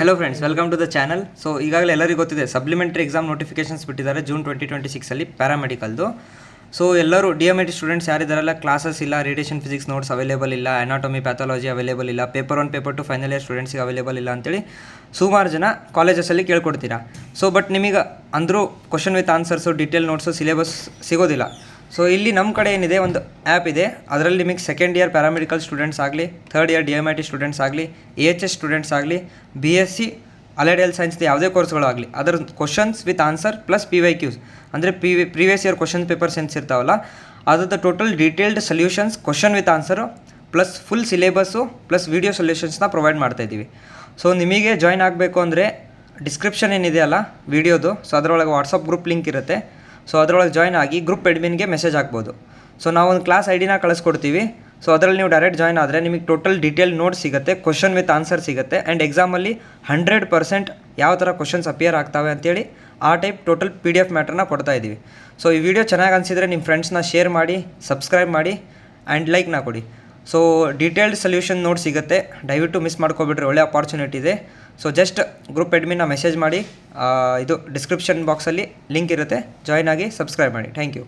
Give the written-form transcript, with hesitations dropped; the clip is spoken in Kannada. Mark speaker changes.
Speaker 1: Hello friends, welcome to the channel. So ಈಗಾಗಲೇ ಎಲ್ಲರಿಗೂ ಗೊತ್ತಿದೆ, ಸಪ್ಲಿಮೆಂಟ್ರಿ ಎಕ್ಸಾಮ್ ನೋಟಿಫಿಕೇಶನ್ಸ್ ಬಿಟ್ಟಿದ್ದಾರೆ ಜೂನ್ 2026 ಪ್ಯಾರಾಮೆಡಿಕಲ್ದು. ಸೊ ಎಲ್ಲರೂ DMIT ಸ್ಟೂಡೆಂಟ್ಸ್ ಯಾರಿದ್ದಾರಲ್ಲ, ಕ್ಲಾಸಸ್ ಇಲ್ಲ, ರೇಡಿಯೇಷನ್ ಫಿಸಿಕ್ಸ್ ನೋಟ್ಸ್ ಅವೈಲೇಬಲ್ ಇಲ್ಲ, ಅನಾಟಮಿ ಪ್ಯಾಥಾಲಜಿ ಅವೈಲೇಬಲ್ ಇಲ್ಲ, ಪೇಪರ್ 1 ಪೇಪರ್ 2 ಫೈನಲ್ ಇಯರ್ ಸ್ಟೂಡೆಂಟ್ಸಿಗೆ ಅವೈಲೇಬಲ್ ಇಲ್ಲ ಅಂತೇಳಿ ಸುಮಾರು ಜನ ಕಾಲೇಜಸಲ್ಲಿ ಕೇಳ್ಕೊಡ್ತೀರಾ. ಸೊ ಬಟ್ ನಿಮಗೆ ಅಂದರೂ question with answers, detail notes, syllabus ಸಿಗೋದಿಲ್ಲ. ಸೊ ಇಲ್ಲಿ ನಮ್ಮ ಕಡೆ ಏನಿದೆ, ಒಂದು ಆ್ಯಪ್ ಇದೆ. ಅದರಲ್ಲಿ ನಿಮಗೆ ಸೆಕೆಂಡ್ ಇಯರ್ ಪ್ಯಾರಾಮೆಡಿಕಲ್ ಸ್ಟೂಡೆಂಟ್ಸ್ ಆಗಲಿ, ಥರ್ಡ್ ಇಯರ್ DMIT ಸ್ಟೂಡೆಂಟ್ಸ್ ಆಗಲಿ, AHS ಸ್ಟೂಡೆಂಟ್ಸ್ ಆಗಲಿ, BSc ಅಲೈಡ್ ಹೆಲ್ತ್ ಸೈನ್ಸ್ದು ಯಾವುದೇ ಕೋರ್ಸ್ಗಳಾಗಲಿ, ಅದರ questions with answer plus PYQs ಅಂದರೆ ಪ್ರೀವಿಯಸ್ ಇಯರ್ ಕ್ವಶನ್ ಪೇಪರ್ಸ್ ಏನ್ಸ್ ಇರ್ತಾವಲ್ಲ, ಅದ್ರದ್ದು total detailed solutions, question with answer plus full syllabus plus video ಸೊಲ್ಯೂಷನ್ಸ್ನ ಪ್ರೊವೈಡ್ ಮಾಡ್ತಾಯಿದ್ದೀವಿ. ಸೊ ನಿಮಗೆ ಜಾಯ್ನ್ ಆಗಬೇಕು ಅಂದರೆ ಡಿಸ್ಕ್ರಿಪ್ಷನ್ ಏನಿದೆಯಲ್ಲ ವೀಡಿಯೋದು, ಸೊ ಅದರೊಳಗೆ ವಾಟ್ಸಪ್ ಗ್ರೂಪ್ ಲಿಂಕ್ ಇರುತ್ತೆ. ಸೊ ಅದರೊಳಗೆ ಜಾಯ್ನ್ ಆಗಿ ಗ್ರೂಪ್ ಅಡ್ಮಿನ್ಗೆ ಮೆಸೇಜ್ ಹಾಕ್ಬೋದು. ಸೊ ನಾವೊಂದು ಕ್ಲಾಸ್ ID ಕಳಿಸ್ಕೊಡ್ತೀವಿ. ಸೊ ಅದರಲ್ಲಿ ನೀವು ಡೈರೆಕ್ಟ್ ಜಾಯ್ನ್ ಆದರೆ ನಿಮಗೆ ಟೋಟಲ್ ಡೀಟೇಲ್ ನೋಟ್ಸ್ ಸಿಗುತ್ತೆ, ಕ್ವಶನ್ ವಿತ್ ಆನ್ಸರ್ ಸಿಗುತ್ತೆ, ಆ್ಯಂಡ್ ಎಕ್ಸಾಮಲ್ಲಿ 100% ಯಾವ ಥರ ಕ್ವಶನ್ಸ್ ಅಪಿಯರ್ ಆಗ್ತವೆ ಅಂತೇಳಿ ಆ ಟೈಪ್ ಟೋಟಲ್ PDF ಮ್ಯಾಟ್ರನ್ನ ಕೊಡ್ತಾ ಇದ್ದೀವಿ. ಸೊ ಈ ವಿಡಿಯೋ ಚೆನ್ನಾಗಿ ಅನಿಸಿದರೆ ನಿಮ್ಮ ಫ್ರೆಂಡ್ಸ್ನ ಶೇರ್ ಮಾಡಿ, ಸಬ್ಸ್ಕ್ರೈಬ್ ಮಾಡಿ ಆ್ಯಂಡ್ ಲೈಕ್ನ ಕೊಡಿ. ಸೊ ಡೀಟೇಲ್ಡ್ ಸೊಲ್ಯೂಷನ್ ನೋಟ್ಸ್ ಸಿಗುತ್ತೆ, ದಯವಿಟ್ಟು ಮಿಸ್ ಮಾಡ್ಕೊಬಿಟ್ರೆ, ಒಳ್ಳೆ ಅಪಾರ್ಚುನಿಟಿ ಇದೆ. ಸೊ ಜಸ್ಟ್ ಗ್ರೂಪ್ ಅಡ್ಮಿನ್ನ ಮೆಸೇಜ್ ಮಾಡಿ, ಇದು ಡಿಸ್ಕ್ರಿಪ್ಷನ್ ಬಾಕ್ಸಲ್ಲಿ ಲಿಂಕ್ ಇರುತ್ತೆ, ಜಾಯ್ನ್ ಆಗಿ ಸಬ್ಸ್ಕ್ರೈಬ್ ಮಾಡಿ. Thank you.